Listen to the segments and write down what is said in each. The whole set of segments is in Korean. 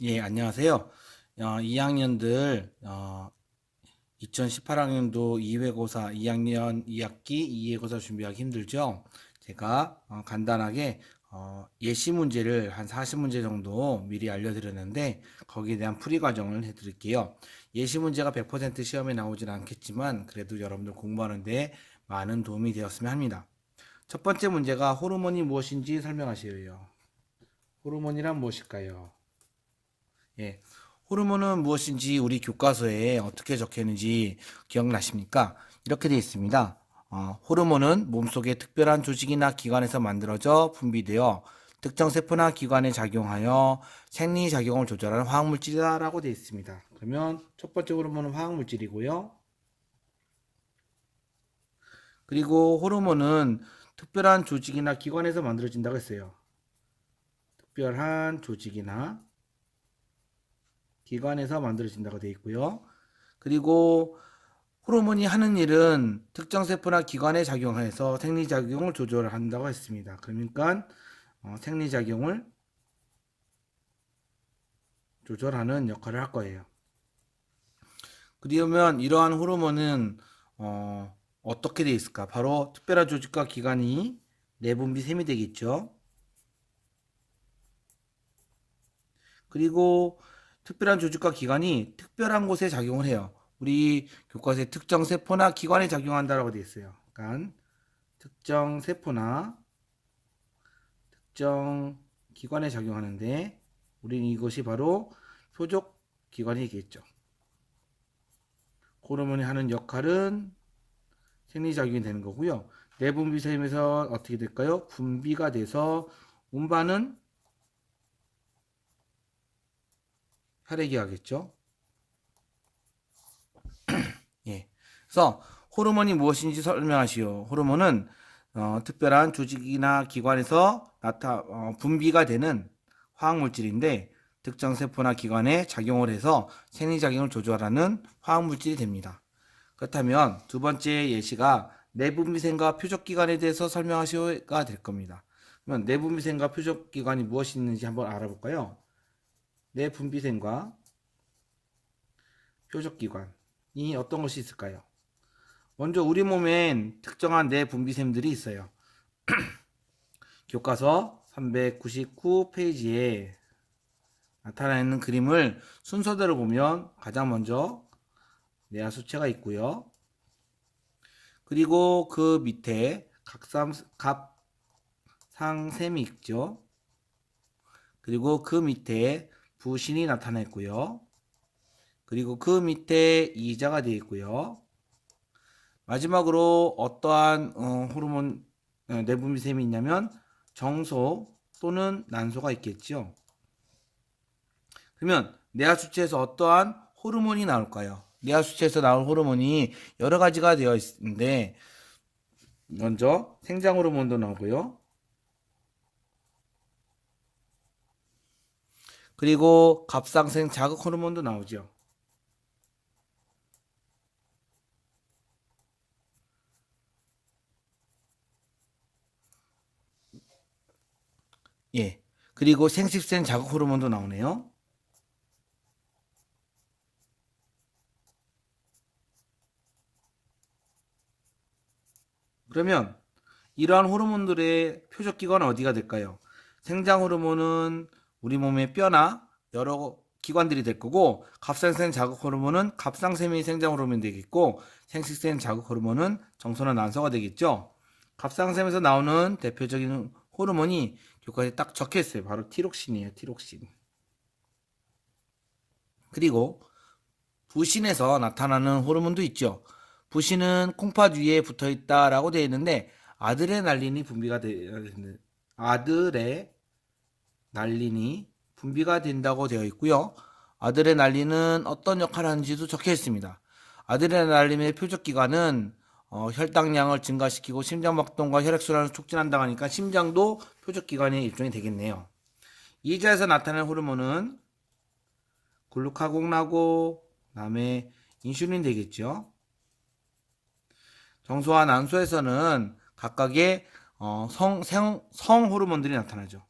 예, 안녕하세요. 2학년들 2018학년도 2외고사 2학년 2학기 2외고사 준비하기 힘들죠? 제가 간단하게 예시 문제를 한 40문제 정도 미리 알려드렸는데 거기에 대한 풀이 과정을 해드릴게요. 예시 문제가 100% 시험에 나오진 않겠지만 그래도 여러분들 공부하는데 많은 도움이 되었으면 합니다. 첫 번째 문제가 호르몬이 무엇인지 설명하시래요. 호르몬이란 무엇일까요? 예. 호르몬은 무엇인지 우리 교과서에 어떻게 적혀 있는지 기억나십니까? 이렇게 되어 있습니다. 호르몬은 몸속의 특별한 조직이나 기관에서 만들어져 분비되어 특정 세포나 기관에 작용하여 생리작용을 조절하는 화학물질이라고 되어 있습니다. 그러면 첫 번째 호르몬은 화학물질이고요. 그리고 호르몬은 특별한 조직이나 기관에서 만들어진다고 했어요. 특별한 조직이나 기관에서 만들어진다고 되어 있고요. 그리고 호르몬이 하는 일은 특정 세포나 기관에 작용해서 생리작용을 조절한다고 했습니다. 그러니까 생리작용을 조절하는 역할을 할 거예요. 그러면 이러한 호르몬은 어떻게 되어 있을까? 바로 특별한 조직과 기관이 내분비샘이 되겠죠. 그리고 특별한 조직과 기관이 특별한 곳에 작용을 해요. 우리 교과서에 특정 세포나 기관에 작용한다라고 되어 있어요. 그러니까 특정 세포나 특정 기관에 작용하는데 우리는 이것이 바로 표적 기관이겠죠. 호르몬이 하는 역할은 생리작용이 되는 거고요. 내분비샘에서 어떻게 될까요? 분비가 돼서 운반은 혈액이 하겠죠. 예. 그래서 호르몬이 무엇인지 설명하시오. 호르몬은 특별한 조직이나 기관에서 분비가 되는 화학물질인데 특정 세포나 기관에 작용을 해서 생리작용을 조절하는 화학물질이 됩니다. 그렇다면 두 번째 예시가 내분비샘과 표적기관에 대해서 설명하시오가 될 겁니다. 그러면 내분비샘과 표적기관이 무엇이 있는지 한번 알아볼까요? 내분비샘과 표적기관이 어떤 것이 있을까요? 먼저 우리 몸엔 특정한 내분비샘들이 있어요. 교과서 399페이지에 나타나 있는 그림을 순서대로 보면 가장 먼저 내하수체가 있고요. 그리고 그 밑에 갑상샘이 있죠. 그리고 그 밑에 부신이 나타나 있고요. 그리고 그 밑에 이자가 되어 있고요. 마지막으로 어떠한 호르몬 내분비샘이 있냐면 정소 또는 난소가 있겠죠. 그러면 뇌하수체에서 어떠한 호르몬이 나올까요? 뇌하수체에서 나올 호르몬이 여러 가지가 되어 있는데 먼저 생장 호르몬도 나오고요. 그리고 갑상생 자극 호르몬도 나오죠. 예. 그리고 생식생 자극 호르몬도 나오네요. 그러면 이러한 호르몬들의 표적 기관은 어디가 될까요? 생장 호르몬은 우리 몸의 뼈나 여러 기관들이 될 거고 갑상생 자극 호르몬은 갑상샘이 생장 호르몬이 되겠고 생식생 자극 호르몬은 정소나 난소가 되겠죠. 갑상샘에서 나오는 대표적인 호르몬이 교과서에 딱 적혀 있어요. 바로 티록신이에요. 티록신. 그리고 부신에서 나타나는 호르몬도 있죠. 부신은 콩팥 위에 붙어 있다라고 되어 있는데 아드레날린이 분비가 된다고 되어 있고요. 아드레날린은 어떤 역할을 하는지도 적혀 있습니다. 아드레날린의 표적 기관은 혈당량을 증가시키고 심장박동과 혈액순환을 촉진한다고 하니까 심장도 표적 기관의 일종이 되겠네요. 이자에서 나타나는 호르몬은 글루카곤하고 그다음에 인슐린 되겠죠. 정소와 난소에서는 각각의 성 호르몬들이 나타나죠.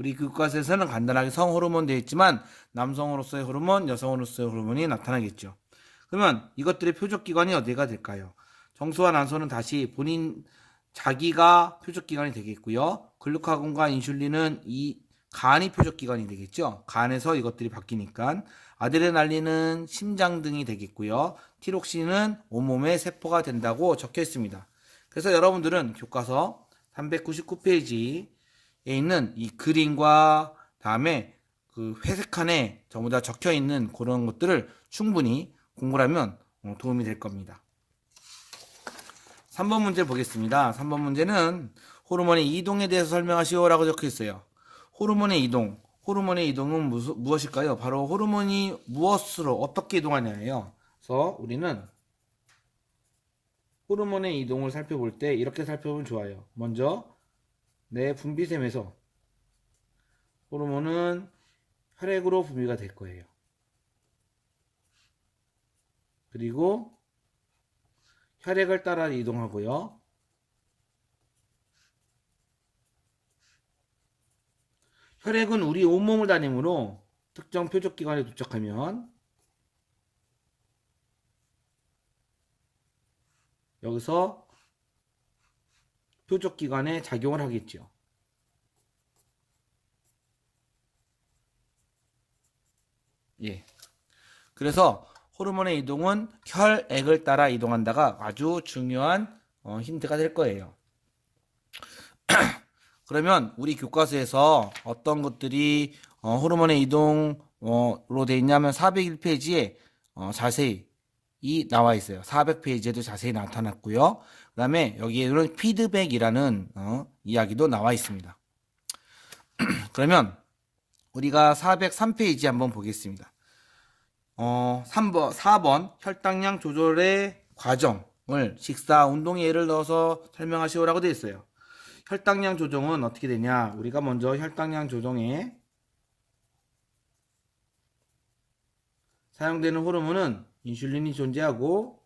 우리 교과서에서는 간단하게 성호르몬 되어 있지만 남성으로서의 호르몬, 여성으로서의 호르몬이 나타나겠죠. 그러면 이것들의 표적기관이 어디가 될까요? 정수와 난소는 다시 본인 자기가 표적기관이 되겠고요. 글루카곤과 인슐린은 이 간이 표적기관이 되겠죠. 간에서 이것들이 바뀌니까 아드레날린은 심장 등이 되겠고요. 티록신은 온몸의 세포가 된다고 적혀 있습니다. 그래서 여러분들은 교과서 399페이지에 있는 이 그림과 다음에 그 회색 칸에 전부 다 적혀 있는 그런 것들을 충분히 공부를 하면 도움이 될 겁니다. 3번 문제 보겠습니다. 3번 문제는 호르몬의 이동에 대해서 설명하시오라고 적혀 있어요. 호르몬의 이동. 호르몬의 이동은 무엇일까요? 바로 호르몬이 무엇으로 어떻게 이동하냐예요. 그래서 우리는 호르몬의 이동을 살펴볼 때 이렇게 살펴보면 좋아요. 먼저 내 분비샘에서 호르몬은 혈액으로 분비가 될 거예요. 그리고 혈액을 따라 이동하고요. 혈액은 우리 온몸을 다니므로 특정 표적기관에 도착하면 여기서 표적기관에 작용을 하겠죠. 예. 그래서 호르몬의 이동은 혈액을 따라 이동한다가 아주 중요한 힌트가 될 거예요. 그러면 우리 교과서에서 어떤 것들이 호르몬의 이동으로 되어 있냐면 401페이지에 자세히 나와 있어요. 400페이지에도 자세히 나타났고요. 그 다음에 여기에는 피드백이라는 이야기도 나와 있습니다. 그러면 우리가 403페이지 한번 보겠습니다. 4번 혈당량 조절의 과정을 식사, 운동에 예를 넣어서 설명하시오라고 되어 있어요. 혈당량 조정은 어떻게 되냐? 우리가 먼저 혈당량 조정에 사용되는 호르몬은 인슐린이 존재하고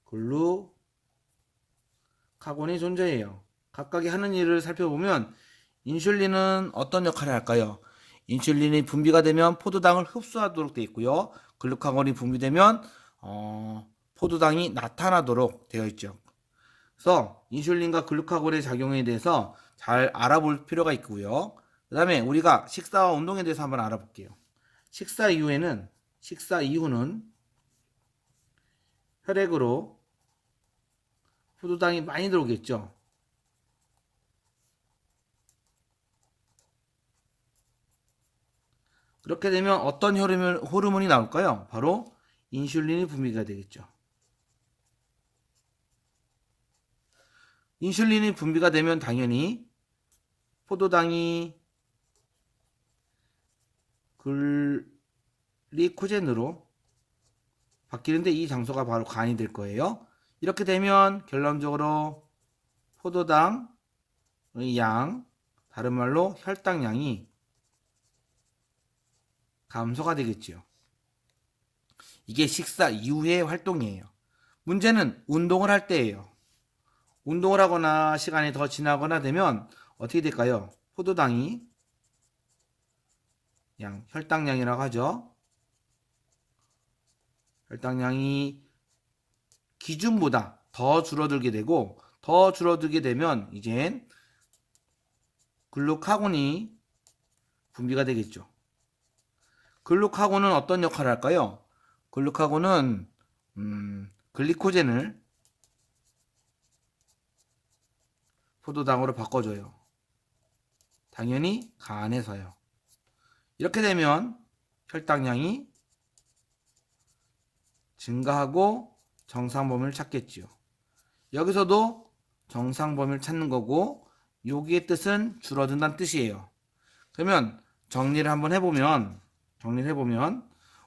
글루카곤이 존재해요. 각각이 하는 일을 살펴보면 인슐린은 어떤 역할을 할까요? 인슐린이 분비가 되면 포도당을 흡수하도록 되어 있고요. 글루카곤이 분비되면 포도당이 나타나도록 되어 있죠. 그래서 인슐린과 글루카곤의 작용에 대해서 잘 알아볼 필요가 있고요. 그 다음에 우리가 식사와 운동에 대해서 한번 알아볼게요. 식사 이후는 혈액으로 포도당이 많이 들어오겠죠. 그렇게 되면 어떤 호르몬이 나올까요? 바로 인슐린이 분비가 되겠죠. 인슐린이 분비가 되면 당연히 포도당이 글리코젠으로 바뀌는데 이 장소가 바로 간이 될 거예요. 이렇게 되면 결론적으로 포도당의 양, 다른 말로 혈당량이 감소가 되겠죠. 이게 식사 이후의 활동이에요. 문제는 운동을 할 때예요. 운동을 하거나 시간이 더 지나거나 되면 어떻게 될까요? 포도당이 혈당량이라고 하죠. 혈당량이 기준보다 더 줄어들게 되고, 더 줄어들게 되면 이젠 글루카곤이 분비가 되겠죠. 글루카곤은 어떤 역할을 할까요? 글루카곤은 글리코젠을 포도당으로 바꿔줘요. 당연히 간에서요. 이렇게 되면 혈당량이 증가하고 정상 범위를 찾겠지요. 여기서도 정상 범위를 찾는 거고, 여기의 뜻은 줄어든다는 뜻이에요. 그러면 정리를 한번 해보면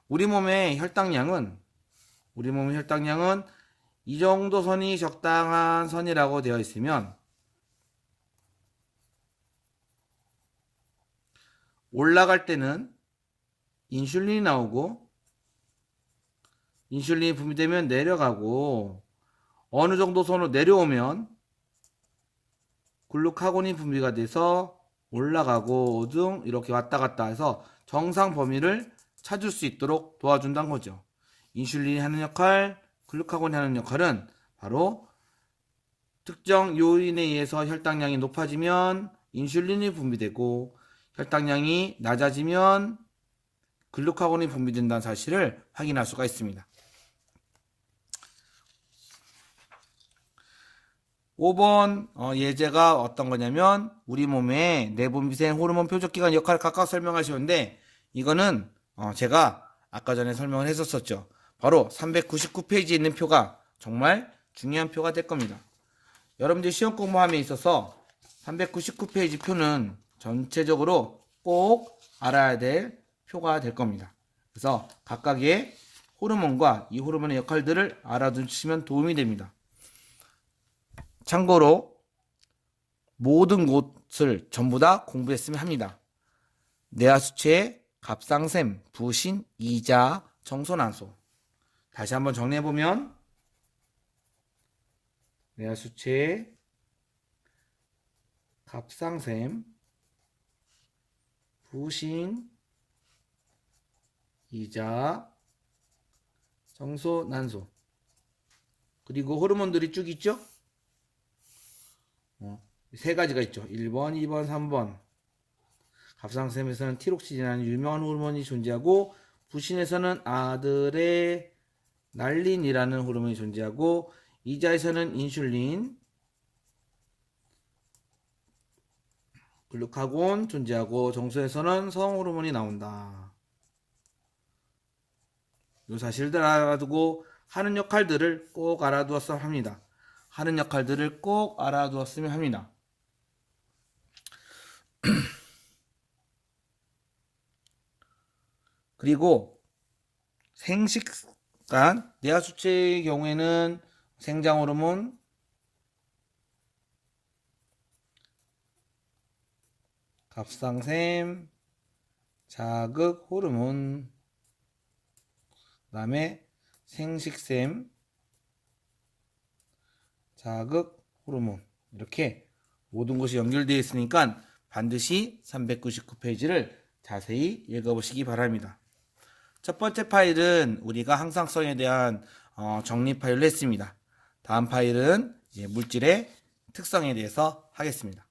우리 몸의 혈당량은 이 정도 선이 적당한 선이라고 되어 있으면 올라갈 때는 인슐린이 나오고, 인슐린이 분비되면 내려가고, 어느 정도 선으로 내려오면 글루카곤이 분비가 돼서 올라가고 등 이렇게 왔다 갔다 해서 정상 범위를 찾을 수 있도록 도와준다는 거죠. 인슐린이 하는 역할, 글루카곤이 하는 역할은 바로 특정 요인에 의해서 혈당량이 높아지면 인슐린이 분비되고 혈당량이 낮아지면 글루카곤이 분비된다는 사실을 확인할 수가 있습니다. 5번 예제가 어떤 거냐면 우리 몸의 내분 미생 호르몬 표적기관 역할을 각각 설명하시는데 이거는 제가 아까 전에 설명을 했었죠. 바로 399페이지에 있는 표가 정말 중요한 표가 될 겁니다. 여러분들 시험 공부함에 있어서 399페이지 표는 전체적으로 꼭 알아야 될 표가 될 겁니다. 그래서 각각의 호르몬과 이 호르몬의 역할들을 알아두시면 도움이 됩니다. 참고로 모든 곳을 전부 다 공부했으면 합니다. 뇌하수체, 갑상샘, 부신, 이자, 정소난소. 다시 한번 정리해보면 뇌하수체, 갑상샘, 부신, 이자, 정소난소. 그리고 호르몬들이 쭉 있죠? 세 가지가 있죠. 1번, 2번, 3번. 갑상샘에서는 티록시딘이라는 유명한 호르몬이 존재하고 부신에서는 아들의 날린이라는 호르몬이 존재하고 이자에서는 인슐린, 글루카곤 존재하고 정수에서는 성호르몬이 나온다. 이 사실들 알아두고 하는 역할들을 꼭 알아두었으면 합니다. 하는 역할들을 꼭 알아두었으면 합니다. 그리고 생식관, 뇌하수체의 경우에는 생장호르몬, 갑상샘, 자극 호르몬, 그 다음에 생식샘, 자극 호르몬 이렇게 모든 것이 연결되어 있으니까 반드시 399페이지를 자세히 읽어보시기 바랍니다. 첫 번째 파일은 우리가 항상성에 대한 정리 파일을 했습니다. 다음 파일은 이제 물질의 특성에 대해서 하겠습니다.